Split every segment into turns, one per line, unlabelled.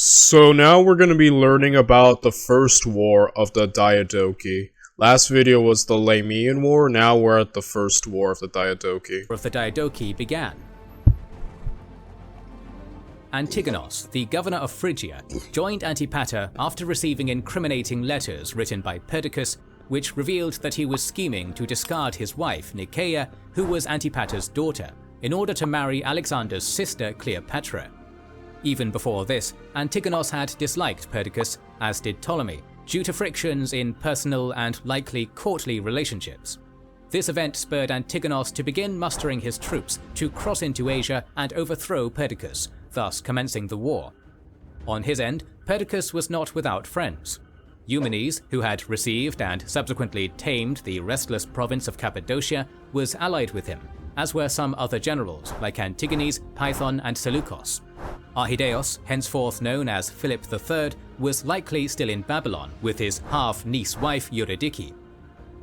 So now we're going to be learning about the first war of the Diadochi. Last video was the Lamian War, now we're at the first war of the Diadochi.
Of the Diadochi began. Antigonos, the governor of Phrygia, joined Antipater after receiving incriminating letters written by Perdiccas, which revealed that he was scheming to discard his wife Nicaea, who was Antipater's daughter, in order to marry Alexander's sister Cleopatra. Even before this, Antigonos had disliked Perdiccas, as did Ptolemy, due to frictions in personal and likely courtly relationships. This event spurred Antigonos to begin mustering his troops to cross into Asia and overthrow Perdiccas, thus commencing the war. On his end, Perdiccas was not without friends. Eumenes, who had received and subsequently tamed the restless province of Cappadocia, was allied with him, as were some other generals like Antigenes, Python, and Seleucus. Archidaeus, henceforth known as Philip III, was likely still in Babylon with his half-niece wife Eurydice.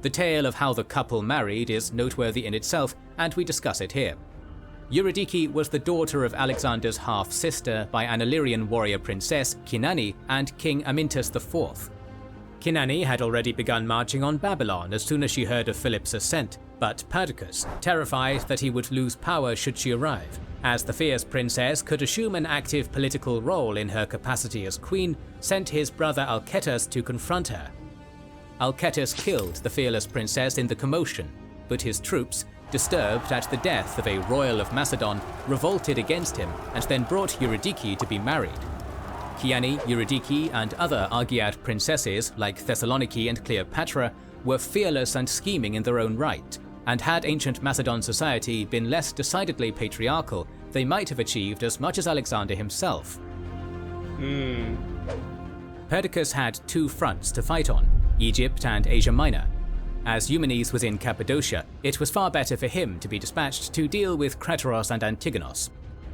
The tale of how the couple married is noteworthy in itself, and we discuss it here. Eurydice was the daughter of Alexander's half-sister by an Illyrian warrior princess, Kinane, and King Amyntas IV. Kinane had already begun marching on Babylon as soon as she heard of Philip's ascent, but Perdiccas, terrified that he would lose power should she arrive, as the fierce princess could assume an active political role in her capacity as queen, sent his brother Alcetus to confront her. Alcetus killed the fearless princess in the commotion, but his troops, disturbed at the death of a royal of Macedon, revolted against him and then brought Eurydice to be married. Kiane, Eurydice, and other Argead princesses like Thessaloniki and Cleopatra were fearless and scheming in their own right, and had ancient Macedon society been less decidedly patriarchal, they might have achieved as much as Alexander himself. Perdiccas had two fronts to fight on, Egypt and Asia Minor. As Eumenes was in Cappadocia, it was far better for him to be dispatched to deal with Craterus and Antigonos.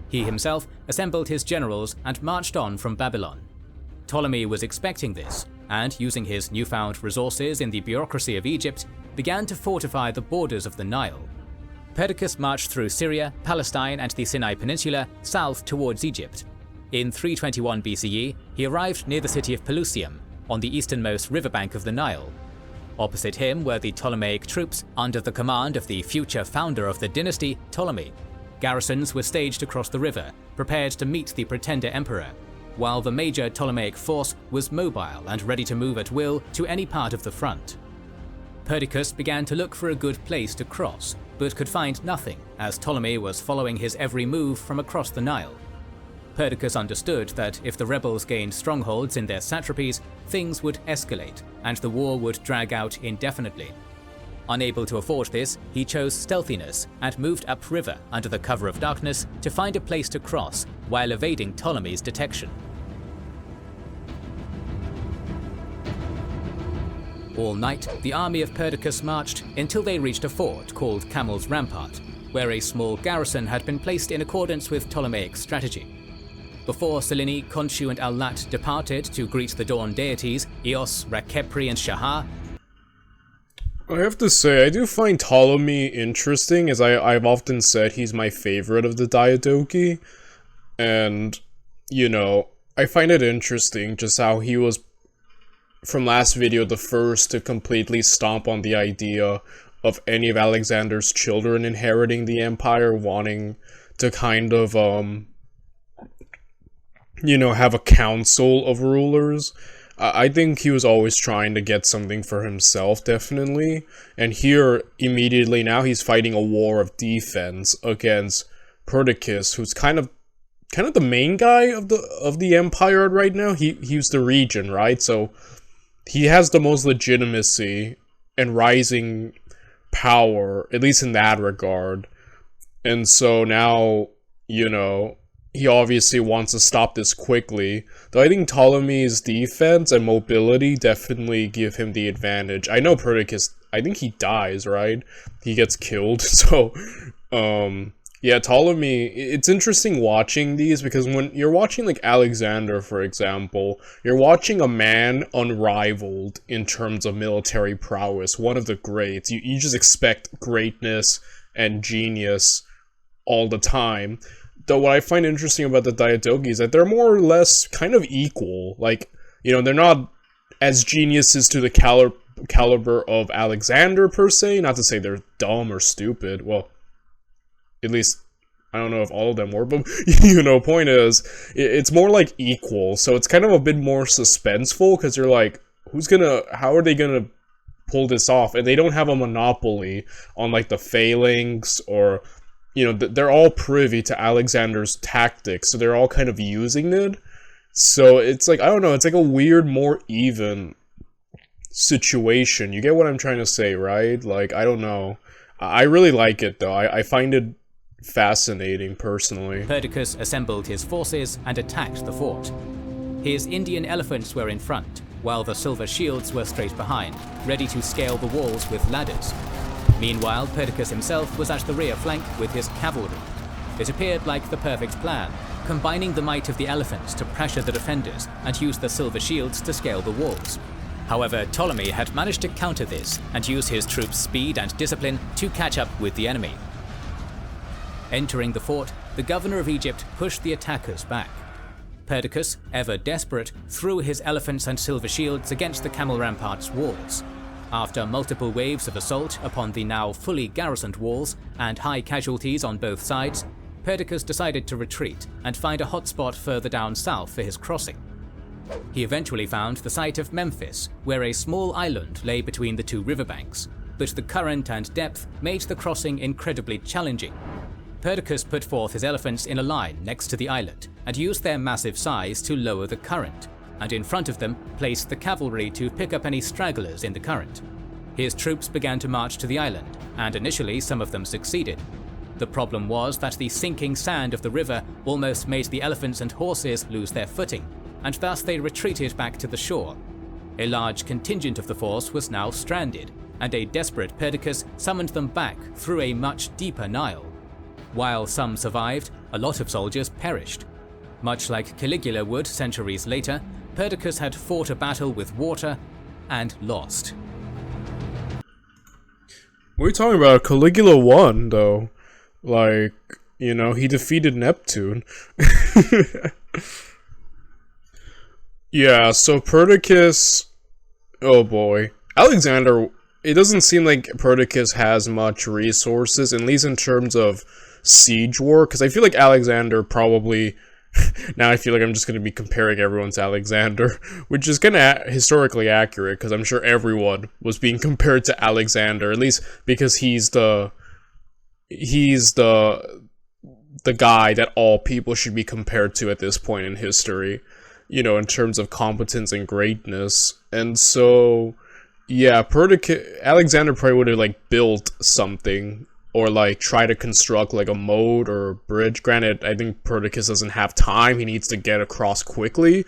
He himself assembled his generals and marched on from Babylon. Ptolemy was expecting this, and using his newfound resources in the bureaucracy of Egypt, began to fortify the borders of the Nile. Perdiccas marched through Syria, Palestine, and the Sinai Peninsula south towards Egypt. In 321 BCE, he arrived near the city of Pelusium, on the easternmost riverbank of the Nile. Opposite him were the Ptolemaic troops under the command of the future founder of the dynasty, Ptolemy. Garrisons were staged across the river, prepared to meet the pretender emperor, while the major Ptolemaic force was mobile and ready to move at will to any part of the front. Perdiccas began to look for a good place to cross, but could find nothing as Ptolemy was following his every move from across the Nile. Perdiccas understood that if the rebels gained strongholds in their satrapies, things would escalate and the war would drag out indefinitely. Unable to afford this, he chose stealthiness and moved upriver under the cover of darkness to find a place to cross while evading Ptolemy's detection. All night, the army of Perdiccas marched until they reached a fort called Camel's Rampart, where a small garrison had been placed in accordance with Ptolemaic strategy. Before Selene, Khonshu, and Al-Lat departed to greet the dawn deities Eos, Rakepri, and Shahar,
I have to say, I do find Ptolemy interesting, as I've often said he's my favorite of the Diadochi, and, you know, I find it interesting just how he was, from last video, the first to completely stomp on the idea of any of Alexander's children inheriting the empire, wanting to kind of, you know, have a council of rulers. I think he was always trying to get something for himself, definitely. And here, immediately now, he's fighting a war of defense against Perdiccas, who's kind of the main guy of the empire right now. He's the regent, right? So he has the most legitimacy and rising power, at least in that regard. And so now, you know, he obviously wants to stop this quickly, though I think Ptolemy's defense and mobility definitely give him the advantage. I know Perdiccas, I think he dies, right? He gets killed, so, yeah, Ptolemy, it's interesting watching these, because when you're watching, like, Alexander, for example, you're watching a man unrivaled in terms of military prowess, one of the greats. You just expect greatness and genius all the time. though what I find interesting about the Diadochi is that they're more or less kind of equal. Like, you know, they're not as geniuses to the caliber of Alexander per se. Not to say they're dumb or stupid. Well, at least I don't know if all of them were, but you know, point is, it's more like equal. So it's kind of a bit more suspenseful because you're like, how are they gonna pull this off? And they don't have a monopoly on like the phalanx, or you know, they're all privy to Alexander's tactics, so they're all kind of using it. So it's like, I don't know, it's like a weird, more even situation. You get what I'm trying to say, right? Like, I don't know. I really like it though. I find it fascinating personally.
Perdiccas assembled his forces and attacked the fort. His Indian elephants were in front, while the silver shields were straight behind, ready to scale the walls with ladders. Meanwhile, Perdiccas himself was at the rear flank with his cavalry. It appeared like the perfect plan, combining the might of the elephants to pressure the defenders and use the silver shields to scale the walls. However, Ptolemy had managed to counter this and use his troops' speed and discipline to catch up with the enemy. Entering the fort, the governor of Egypt pushed the attackers back. Perdiccas, ever desperate, threw his elephants and silver shields against the camel rampart's walls. After multiple waves of assault upon the now fully garrisoned walls and high casualties on both sides, Perdiccas decided to retreat and find a hotspot further down south for his crossing. He eventually found the site of Memphis, where a small island lay between the two riverbanks, but the current and depth made the crossing incredibly challenging. Perdiccas put forth his elephants in a line next to the islet and used their massive size to lower the current, and in front of them placed the cavalry to pick up any stragglers in the current. His troops began to march to the island, and initially some of them succeeded. The problem was that the sinking sand of the river almost made the elephants and horses lose their footing, and thus they retreated back to the shore. A large contingent of the force was now stranded, and a desperate Perdiccas summoned them back through a much deeper Nile. While some survived, a lot of soldiers perished. Much like Caligula would centuries later, Perdiccas had fought a battle with water and lost.
What are you talking about? Caligula won, though. Like, you know, he defeated Neptune. Yeah, so Perdiccas... Oh boy. Alexander... It doesn't seem like Perdiccas has much resources, at least in terms of siege war, because I feel like Alexander probably... Now I feel like I'm just going to be comparing everyone to Alexander, which is kind of historically accurate, because I'm sure everyone was being compared to Alexander, at least because he's the guy that all people should be compared to at this point in history, you know, in terms of competence and greatness. And so, yeah, Alexander probably would have, like, built something, or, like, try to construct, like, a moat or a bridge. Granted, I think Perdiccas doesn't have time, he needs to get across quickly.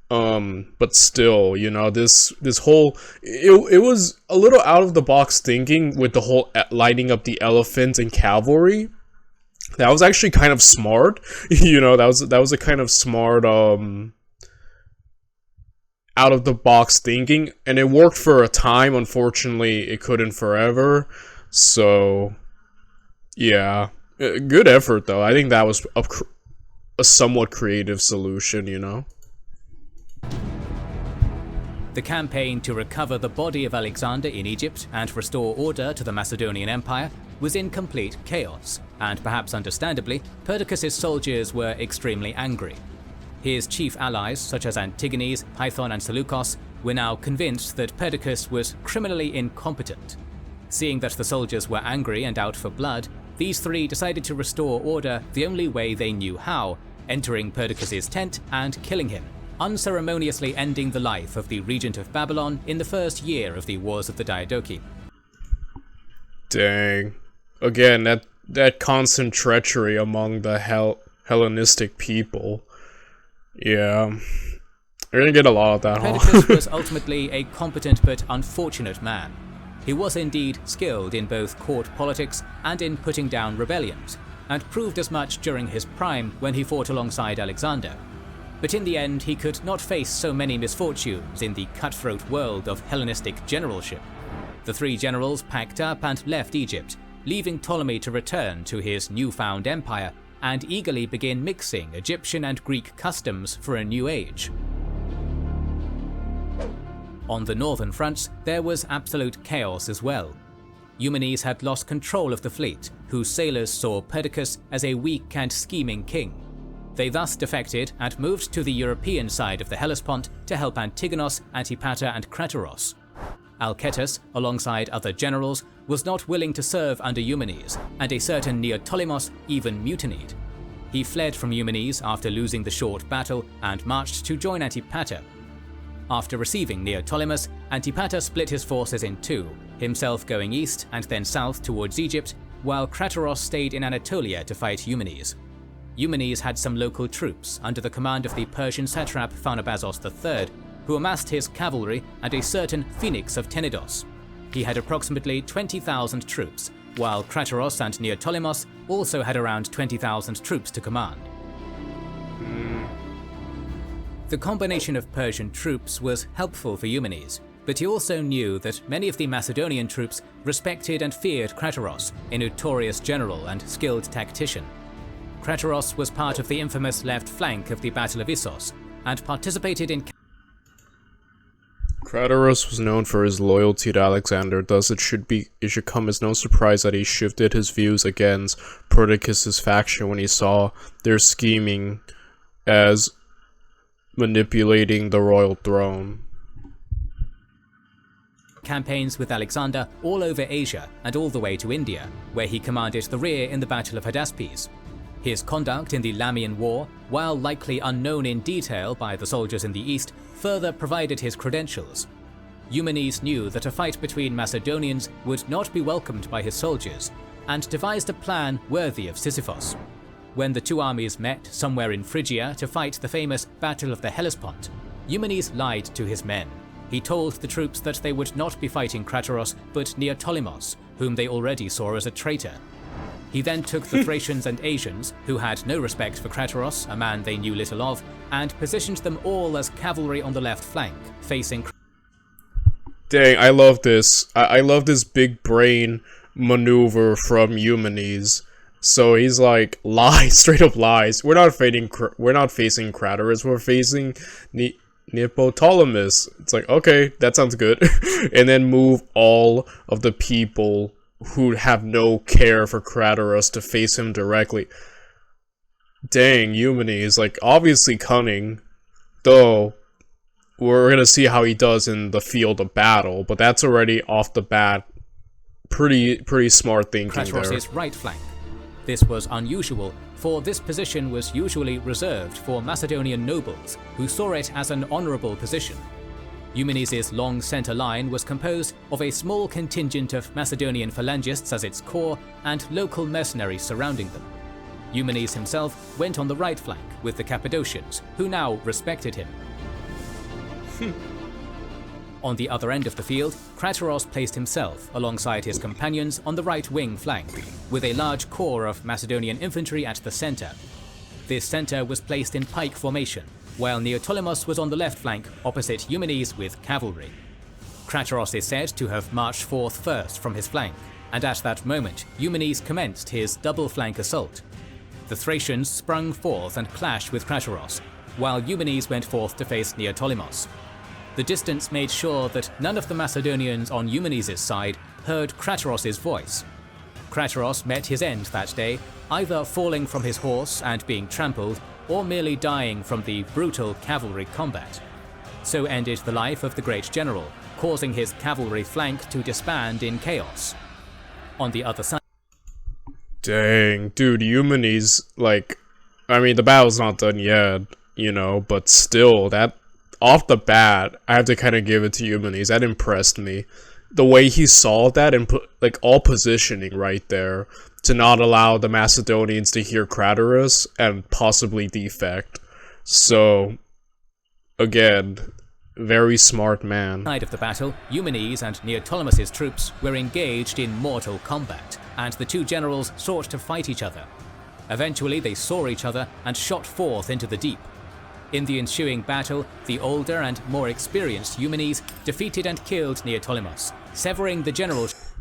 But still, you know, this whole... It was a little out of the box thinking with the whole lighting up the elephants and cavalry. That was actually kind of smart. You know, that was a kind of smart, out of the box thinking. And it worked for a time, unfortunately, it couldn't forever. So... yeah, good effort though. I think that was a somewhat creative solution, you know?
The campaign to recover the body of Alexander in Egypt and restore order to the Macedonian Empire was in complete chaos, and perhaps understandably, Perdiccas' soldiers were extremely angry. His chief allies, such as Antigenes, Python, and Seleucus, were now convinced that Perdiccas was criminally incompetent. Seeing that the soldiers were angry and out for blood, these three decided to restore order the only way they knew how, entering Perdiccas' tent and killing him, unceremoniously ending the life of the regent of Babylon in the first year of the Wars of the Diadochi.
Dang. Again, that constant treachery among the Hellenistic people. Yeah. You're gonna get a lot of that, huh?
Perdiccas was ultimately a competent but unfortunate man. He was indeed skilled in both court politics and in putting down rebellions, and proved as much during his prime when he fought alongside Alexander. But in the end, he could not face so many misfortunes in the cutthroat world of Hellenistic generalship. The three generals packed up and left Egypt, leaving Ptolemy to return to his newfound empire and eagerly begin mixing Egyptian and Greek customs for a new age. On the northern fronts, there was absolute chaos as well. Eumenes had lost control of the fleet, whose sailors saw Perdiccas as a weak and scheming king. They thus defected and moved to the European side of the Hellespont to help Antigonos, Antipater and Craterus. Alcetus, alongside other generals, was not willing to serve under Eumenes, and a certain Neoptolemus even mutinied. He fled from Eumenes after losing the short battle and marched to join Antipater. After receiving Neoptolemus, Antipater split his forces in two, himself going east and then south towards Egypt, while Craterus stayed in Anatolia to fight Eumenes. Eumenes had some local troops under the command of the Persian satrap Pharnabazos III, who amassed his cavalry and a certain Phoenix of Tenedos. He had approximately 20,000 troops, while Craterus and Neoptolemus also had around 20,000 troops to command. The combination of Persian troops was helpful for Eumenes, but he also knew that many of the Macedonian troops respected and feared Craterus, a notorious general and skilled tactician. Craterus was part of the infamous left flank of the Battle of Issos, and participated in...
Craterus was known for his loyalty to Alexander, thus it should come as no surprise that he shifted his views against Perdiccas' faction when he saw their scheming as manipulating the royal throne.
Campaigns with Alexander all over Asia and all the way to India, where he commanded the rear in the Battle of Hydaspes. His conduct in the Lamian War, while likely unknown in detail by the soldiers in the east, further provided his credentials. Eumenes knew that a fight between Macedonians would not be welcomed by his soldiers, and devised a plan worthy of Sisyphus. When the two armies met somewhere in Phrygia to fight the famous Battle of the Hellespont, Eumenes lied to his men. He told the troops that they would not be fighting Craterus, but Neoptolemus, whom they already saw as a traitor. He then took the Thracians and Asians, who had no respect for Craterus, a man they knew little of, and positioned them all as cavalry on the left flank, facing...
Dang, I love this. I love this big brain maneuver from Eumenes. So he's like, lies, straight up lies. We're not facing Craterus, we're facing Neoptolemus. It's like, okay, that sounds good. And then move all of the people who have no care for Craterus to face him directly. Dang, Eumenes, like, obviously cunning, though we're gonna see how he does in the field of battle, but that's already off the bat pretty smart thinking there.
Craterus' right flank. This was unusual, for this position was usually reserved for Macedonian nobles, who saw it as an honourable position. Eumenes' long centre line was composed of a small contingent of Macedonian phalangists as its core and local mercenaries surrounding them. Eumenes himself went on the right flank with the Cappadocians, who now respected him. On the other end of the field, Craterus placed himself alongside his companions on the right wing flank, with a large corps of Macedonian infantry at the centre. This centre was placed in pike formation, while Neoptolemus was on the left flank opposite Eumenes with cavalry. Craterus is said to have marched forth first from his flank, and at that moment Eumenes commenced his double flank assault. The Thracians sprung forth and clashed with Craterus, while Eumenes went forth to face Neoptolemus. The distance made sure that none of the Macedonians on Eumenes' side heard Craterus' voice. Craterus met his end that day, either falling from his horse and being trampled, or merely dying from the brutal cavalry combat. So ended the life of the great general, causing his cavalry flank to disband in chaos. On the other side...
Dang, dude, Eumenes, like, I mean, the battle's not done yet, you know, but still, that... Off the bat, I have to kind of give it to Eumenes. That impressed me. The way he saw that and put, like, all positioning right there to not allow the Macedonians to hear Craterus and possibly defect. So, again, very smart man.
Side of the battle, Eumenes and Neoptolemus' troops were engaged in mortal combat, and the two generals sought to fight each other. Eventually, they saw each other and shot forth into the deep. In the ensuing battle, the older and more experienced Eumenes defeated and killed Neoptolemus, severing the general's...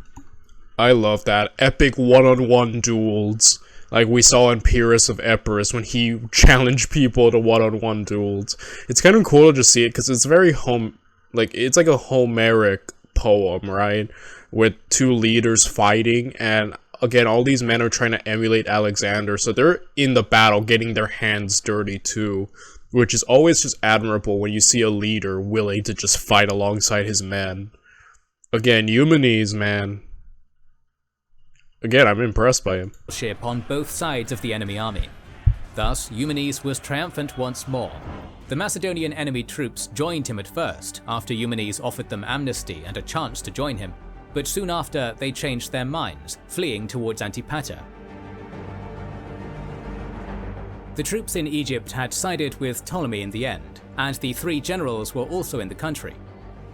I love that. Epic one-on-one duels. like we saw in Pyrrhus of Epirus when he challenged people to one-on-one duels. It's kind of cool to just see it because it's very it's like a Homeric poem, right? With two leaders fighting, and again, all these men are trying to emulate Alexander, so they're in the battle getting their hands dirty too, which is always just admirable when you see a leader willing to just fight alongside his men. Again, Eumenes, man. Again, I'm impressed by him.
Ship on both sides of the enemy army. Thus, Eumenes was triumphant once more. The Macedonian enemy troops joined him at first, after Eumenes offered them amnesty and a chance to join him, but soon after they changed their minds, fleeing towards Antipater. The troops in Egypt had sided with Ptolemy in the end, and the three generals were also in the country.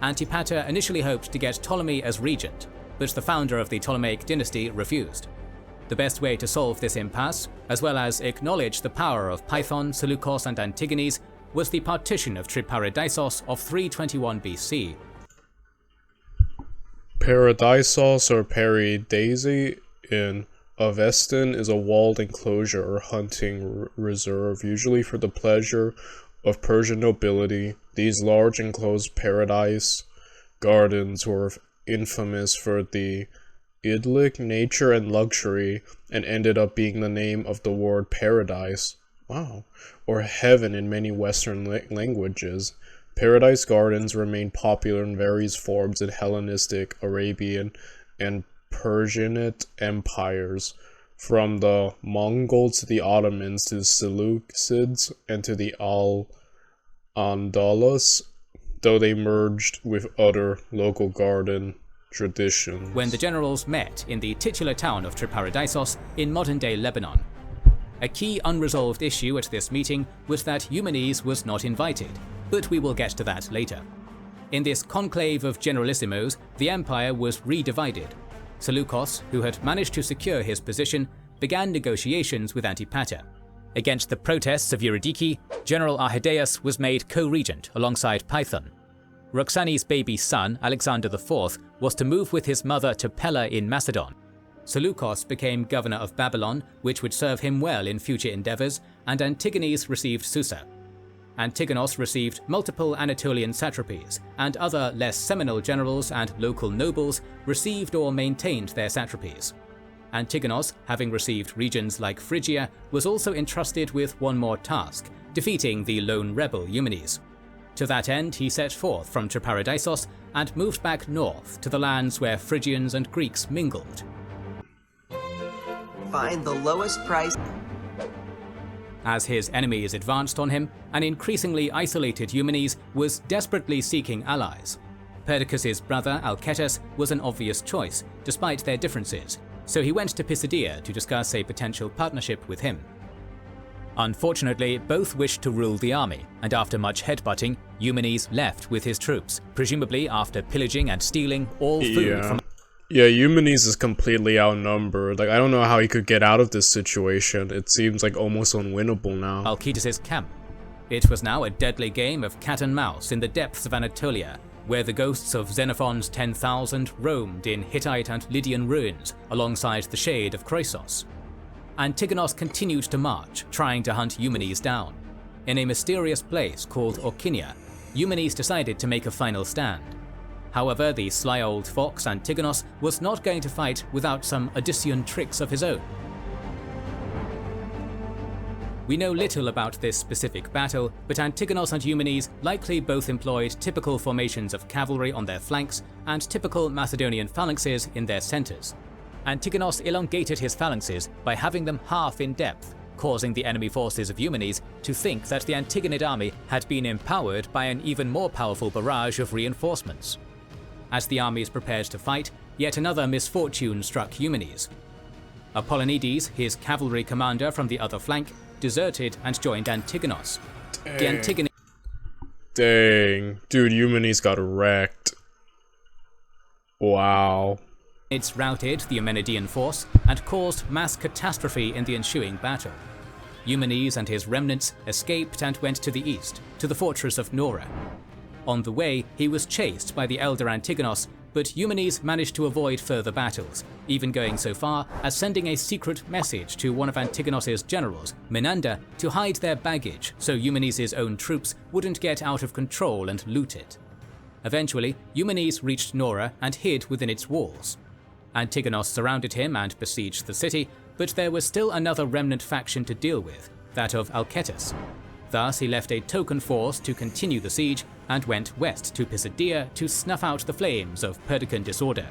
Antipater initially hoped to get Ptolemy as regent, but the founder of the Ptolemaic dynasty refused. The best way to solve this impasse, as well as acknowledge the power of Python, Seleucus and Antigenes, was the partition of Triparadisos of 321 BC.
Paradisos or Paradisi in Avestan is a walled enclosure or hunting reserve, usually for the pleasure of Persian nobility. These large enclosed paradise gardens were infamous for the idyllic nature and luxury, and ended up being the name of the word paradise, wow, or heaven in many Western languages. Paradise gardens remain popular in various forms in Hellenistic, Arabian, and Persianate empires, from the Mongols to the Ottomans to the Seleucids and to the Al-Andalus, though they merged with other local garden traditions.
When the generals met in the titular town of Triparadisos in modern-day Lebanon. A key unresolved issue at this meeting was that Eumenes was not invited, but we will get to that later. In this conclave of generalissimos, the empire was redivided. Seleucus, who had managed to secure his position, began negotiations with Antipater. Against the protests of Eurydice, General Arrhidaeus was made co-regent alongside Python. Roxane's baby son, Alexander IV, was to move with his mother to Pella in Macedon. Seleucus became governor of Babylon, which would serve him well in future endeavors, and Antigenes received Susa. Antigonos received multiple Anatolian satrapies, and other less seminal generals and local nobles received or maintained their satrapies. Antigonos, having received regions like Phrygia, was also entrusted with one more task, defeating the lone rebel Eumenes. To that end, he set forth from Triparadisos and moved back north to the lands where Phrygians and Greeks mingled.
Find the lowest price.
As his enemies advanced on him, an increasingly isolated Eumenes was desperately seeking allies. Perdiccas's brother Alcetus was an obvious choice, despite their differences, so he went to Pisidia to discuss a potential partnership with him. Unfortunately, both wished to rule the army, and after much headbutting, Eumenes left with his troops, presumably after pillaging and stealing all food from...
Yeah, Eumenes is completely outnumbered. Like, I don't know how he could get out of this situation. It seems like almost unwinnable now.
Alcetus's camp. It was now a deadly game of cat and mouse in the depths of Anatolia, where the ghosts of Xenophon's 10,000 roamed in Hittite and Lydian ruins alongside the shade of Croesus. Antigonos continued to march, trying to hunt Eumenes down. In a mysterious place called Orcinia, Eumenes decided to make a final stand. However, the sly old fox Antigonos was not going to fight without some Odyssean tricks of his own. We know little about this specific battle, but Antigonos and Eumenes likely both employed typical formations of cavalry on their flanks and typical Macedonian phalanxes in their centers. Antigonos elongated his phalanxes by having them half in depth, causing the enemy forces of Eumenes to think that the Antigonid army had been empowered by an even more powerful barrage of reinforcements. As the armies prepared to fight, yet another misfortune struck Eumenes. Apollonides, his cavalry commander from the other flank, deserted and joined Antigonos.
Dang. Dude, Eumenes got wrecked. Wow.
It's routed the Eumenidean force and caused mass catastrophe in the ensuing battle. Eumenes and his remnants escaped and went to the east, to the fortress of Nora. On the way, he was chased by the elder Antigonos, but Eumenes managed to avoid further battles, even going so far as sending a secret message to one of Antigonos's generals, Menander, to hide their baggage so Eumenes' own troops wouldn't get out of control and loot it. Eventually, Eumenes reached Nora and hid within its walls. Antigonos surrounded him and besieged the city, but there was still another remnant faction to deal with, that of Alcetus. Thus, he left a token force to continue the siege and went west to Pisidia to snuff out the flames of Perdican disorder.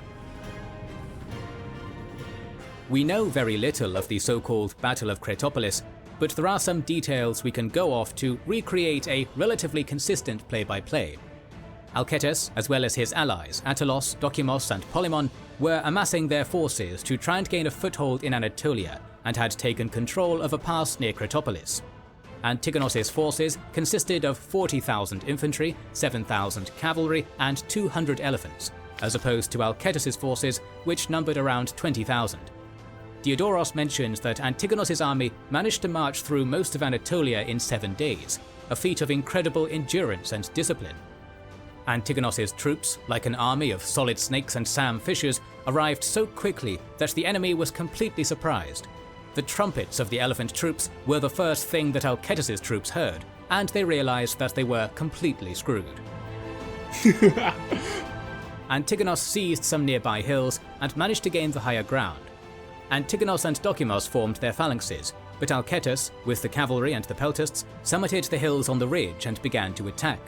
We know very little of the so-called Battle of Cretopolis, but there are some details we can go off to recreate a relatively consistent play-by-play. Alcetus, as well as his allies Attilos, Dokimos and Polymon, were amassing their forces to try and gain a foothold in Anatolia and had taken control of a pass near Cretopolis. Antigonos' forces consisted of 40,000 infantry, 7,000 cavalry and 200 elephants, as opposed to Alcetus' forces, which numbered around 20,000. Diadoros mentions that Antigonos' army managed to march through most of Anatolia in 7 days, a feat of incredible endurance and discipline. Antigonos' troops, like an army of solid snakes and Sam Fishers, arrived so quickly that the enemy was completely surprised. The trumpets of the elephant troops were the first thing that Alcetus' troops heard, and they realized that they were completely screwed. Antigonos seized some nearby hills and managed to gain the higher ground. Antigonos and Dokimos formed their phalanxes, but Alcetus, with the cavalry and the peltasts, summited the hills on the ridge and began to attack.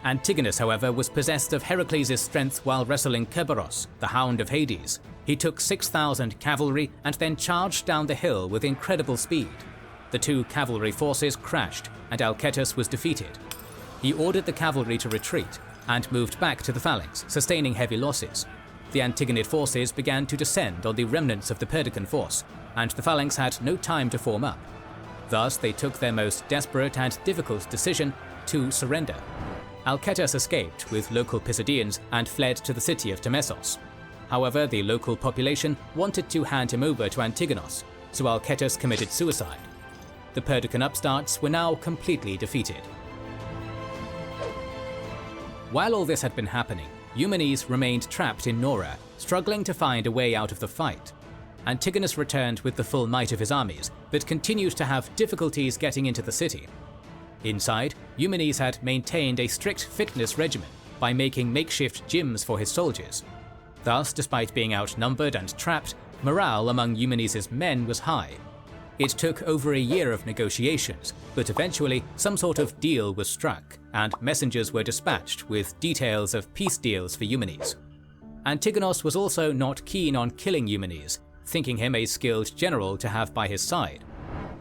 Antigonus, however, was possessed of Heracles' strength while wrestling Kerberos, the Hound of Hades. He took 6,000 cavalry and then charged down the hill with incredible speed. The two cavalry forces crashed, and Alcetus was defeated. He ordered the cavalry to retreat, and moved back to the phalanx, sustaining heavy losses. The Antigonid forces began to descend on the remnants of the Perdican force, and the phalanx had no time to form up. Thus, they took their most desperate and difficult decision to surrender. Alcetus escaped with local Pisidians and fled to the city of Temessos. However, the local population wanted to hand him over to Antigonos, so Alcetus committed suicide. The Perdican upstarts were now completely defeated. While all this had been happening, Eumenes remained trapped in Nora, struggling to find a way out of the fight. Antigonus returned with the full might of his armies, but continued to have difficulties getting into the city. Inside, Eumenes had maintained a strict fitness regimen by making makeshift gyms for his soldiers. Thus, despite being outnumbered and trapped, morale among Eumenes' men was high. It took over a year of negotiations, but eventually some sort of deal was struck, and messengers were dispatched with details of peace deals for Eumenes. Antigonos was also not keen on killing Eumenes, thinking him a skilled general to have by his side.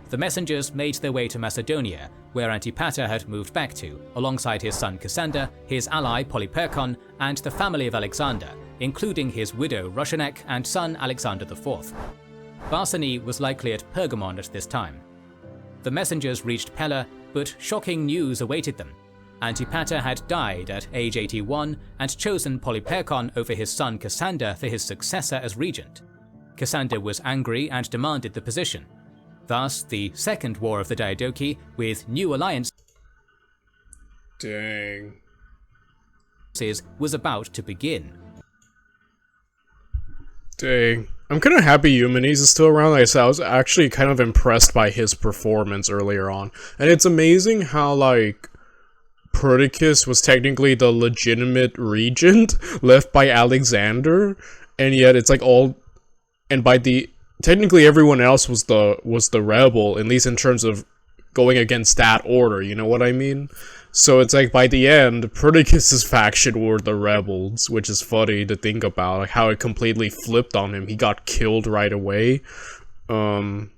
The messengers made their way to Macedonia, where Antipater had moved back to, alongside his son Cassander, his ally Polyperchon, and the family of Alexander, including his widow Rushanek and son Alexander IV. Barsani was likely at Pergamon at this time. The messengers reached Pella, but shocking news awaited them. Antipater had died at age 81 and chosen Polyperchon over his son Cassander for his successor as regent. Cassander was angry and demanded the position. Thus, the Second War of the Diadochi, with new alliances, was about to begin.
Dang. I'm kind of happy Eumenes is still around. Like I said, I was actually kind of impressed by his performance earlier on. And it's amazing how, like, Perdiccas was technically the legitimate regent left by Alexander, and yet it's like all... And by the... Technically everyone else was the rebel, at least in terms of going against that order, you know what I mean? So it's like, by the end, Perdiccas' faction were the rebels, which is funny to think about, like how it completely flipped on him. He got killed right away. And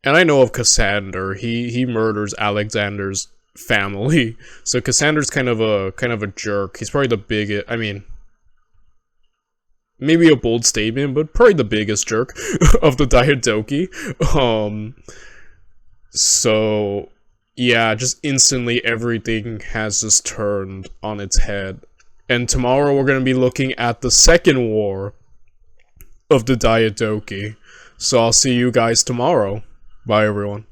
I know of Cassander. He murders Alexander's family. So Cassander's kind of a jerk. He's probably the biggest, I mean, maybe a bold statement, but probably the biggest jerk of the Diadochi. So yeah, just instantly everything has just turned on its head. And tomorrow we're going to be looking at the Second War of the Diadochi. So I'll see you guys tomorrow. Bye everyone.